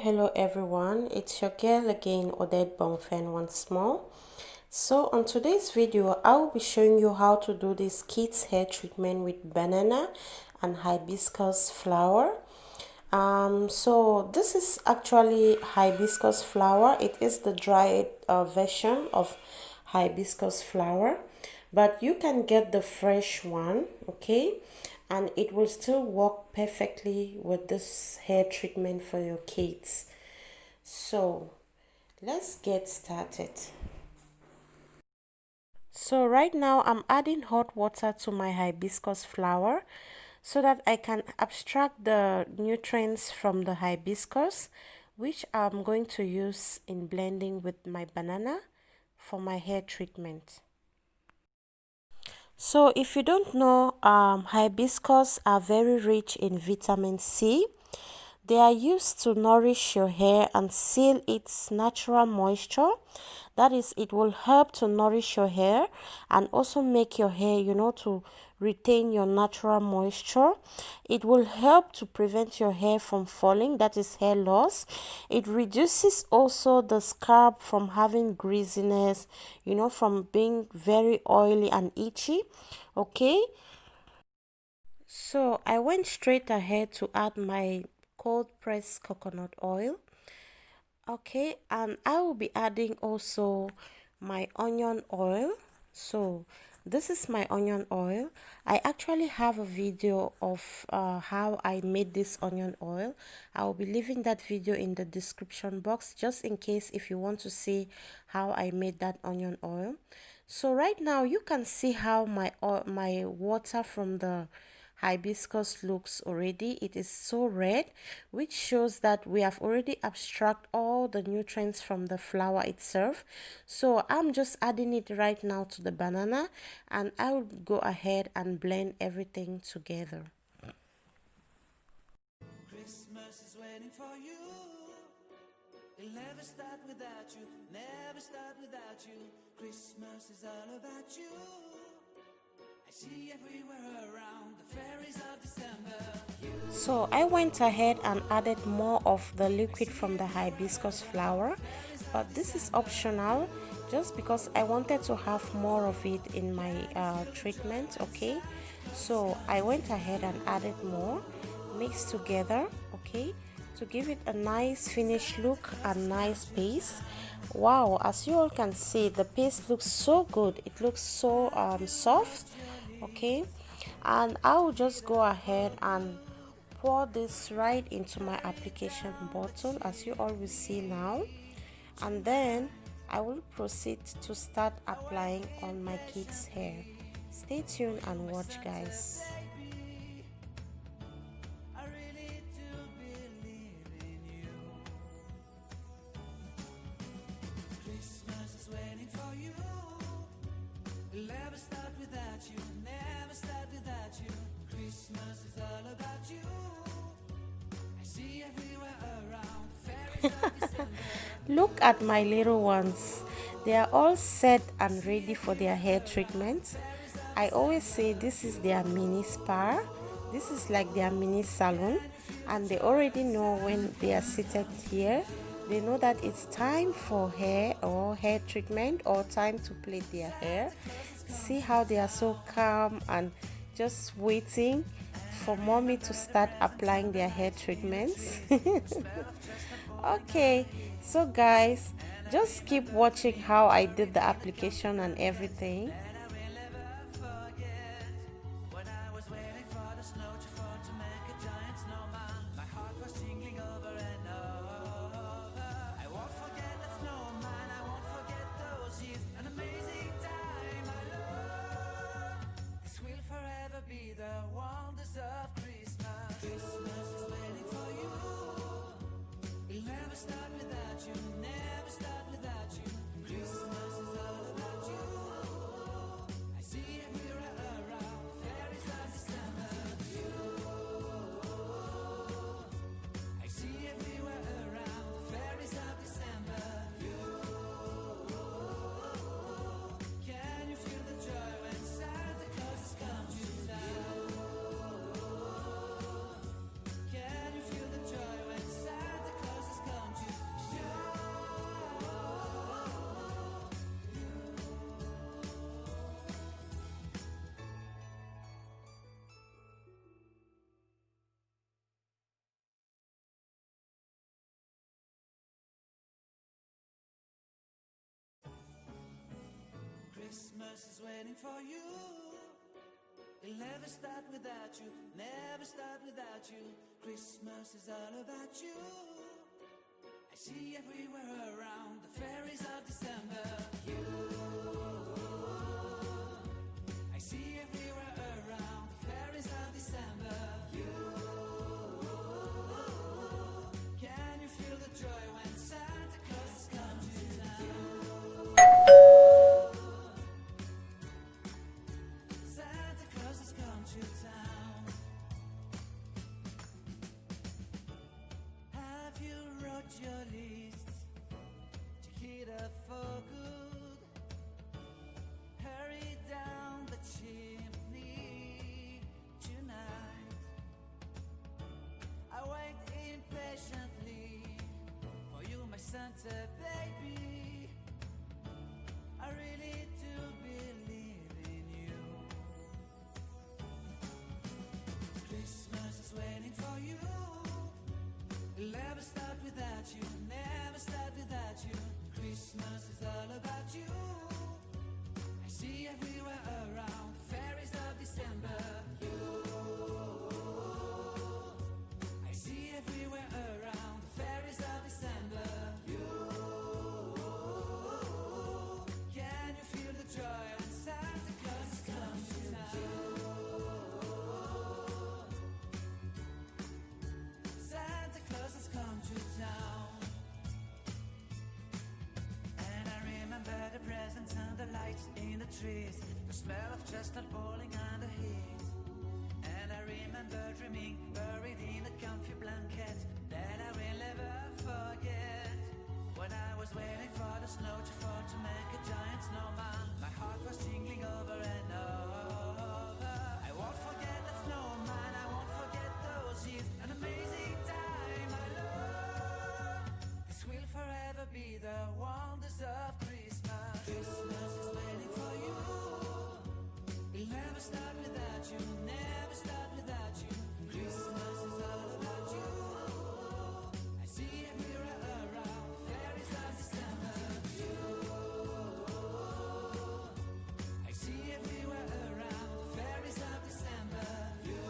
Hello everyone, it's your girl again, Odette Bonfen once more. So on today's video, I will be showing you how to do this kids hair treatment with banana and hibiscus flower. So this is actually hibiscus flower. It is the dried version of hibiscus flower, but you can get the fresh one, okay? And it will still work perfectly with this hair treatment for your kids. So let's get started. So right now I'm adding hot water to my hibiscus flower so that I can abstract the nutrients from the hibiscus, which I'm going to use in blending with my banana for my hair treatment. So if you don't know, hibiscus are very rich in vitamin C. They are used to nourish your hair and seal its natural moisture. That is, it will help to nourish your hair and also make your hair, to retain your natural moisture. It will help to prevent your hair from falling, that is hair loss. It reduces also the scalp from having greasiness, from being very oily and itchy. Okay, so I went straight ahead to add my cold pressed coconut oil. Okay, and I will be adding also my onion oil. So this is my onion oil. I actually have a video of how I made this onion oil. I will be leaving that video in the description box just in case if you want to see how I made that onion oil. So right now you can see how my water from the hibiscus looks already. It is so red, which shows that we have already abstract all the nutrients from the flower itself. So I'm just adding it right now to the banana, and I will go ahead and blend everything together. Christmas is waiting for you. It'll never start without you, never start without you. Christmas is all about you. So I went ahead and added more of the liquid from the hibiscus flower, but this is optional just because I wanted to have more of it in my treatment. Okay, so I went ahead and added more, mixed together, okay, to give it a nice finished look and nice paste. Wow, as you all can see, the paste looks so good. It looks so soft. Okay, and I will just go ahead and pour this right into my application bottle, as you all will see now, and then I will proceed to start applying on my kids' hair. Stay tuned and watch, guys. Never start without you, never start without you. Christmas is all about you. I see everywhere around. Look at my little ones. They are all set and ready for their hair treatment. I always say this is their mini spa. This is like their mini salon, and they already know when they are seated here. They know that it's time for hair or hair treatment or time to plait their hair. See how they are so calm and just waiting for mommy to start applying their hair treatments. Okay, so guys, just keep watching how I did the application and everything. Christmas is waiting for you. It'll never start without you, never start without you. Christmas is all about you. I see everywhere around the fairies of December. You, I see everywhere around the fairies of December. You, can you feel the joy when Santa Claus comes to town? Santa Claus has come to town. Have you wrote your list to hit up for good? Hurry down the chimney tonight. I wait impatiently for you, my Santa baby. I really do believe in you. Christmas is waiting for you. It'll never start without you, never start without you. Christmas is all about you. I see everywhere around the fairies of December. You, I see everywhere around the fairies of December. You, can you feel the joy when Santa Claus has come to town? Santa Claus has come to town. And I remember the presents and the lights in the trees, the smell of chestnut boiling on the heat. And I remember dreaming, buried in a comfy blanket, that I will never forget. When I was waiting for the snow to fall to make a giant snowman, my heart was jingling over and over. I won't forget that snowman, I won't forget those years, an amazing time I love. This will forever be the wonders of Christmas. Christmas is waiting for you. It'll never start without you, never start without you. Christmas is all about you. I see everywhere around the fairies of December. You, I see everywhere around the fairies of December. You,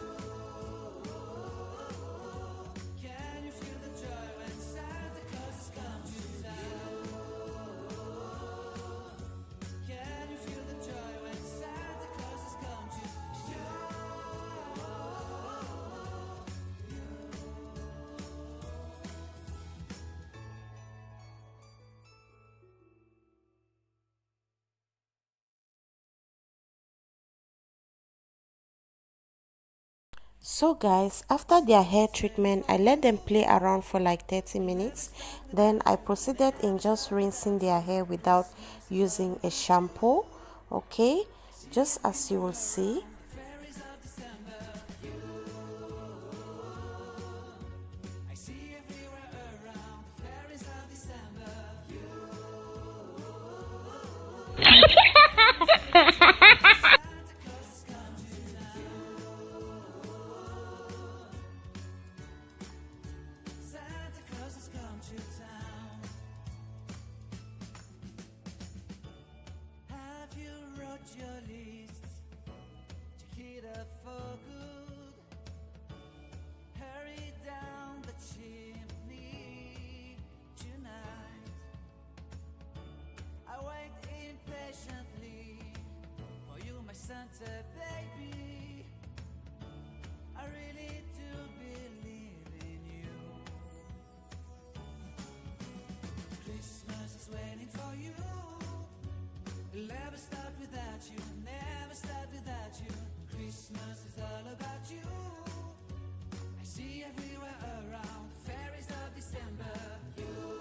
can you feel the joy when Santa Claus has come to town? Can you feel the joy when Santa Claus has come to town? So guys, after their hair treatment, I let them play around for like 30 minutes. Then I proceeded in just rinsing their hair without using a shampoo. Okay, just as you will see. Fairies of December. I see everywhere around the fairies of December. Santa Claus has come to town. Santa Claus has come to town. Have you wrote your list to hit up for good? Hurry down the chimney tonight. I wait impatiently for you, my Santa baby. I really do believe in you. Christmas is waiting for you. It'll never start without you, never start without you. Christmas is all about you. I see everywhere around the fairies of December. You,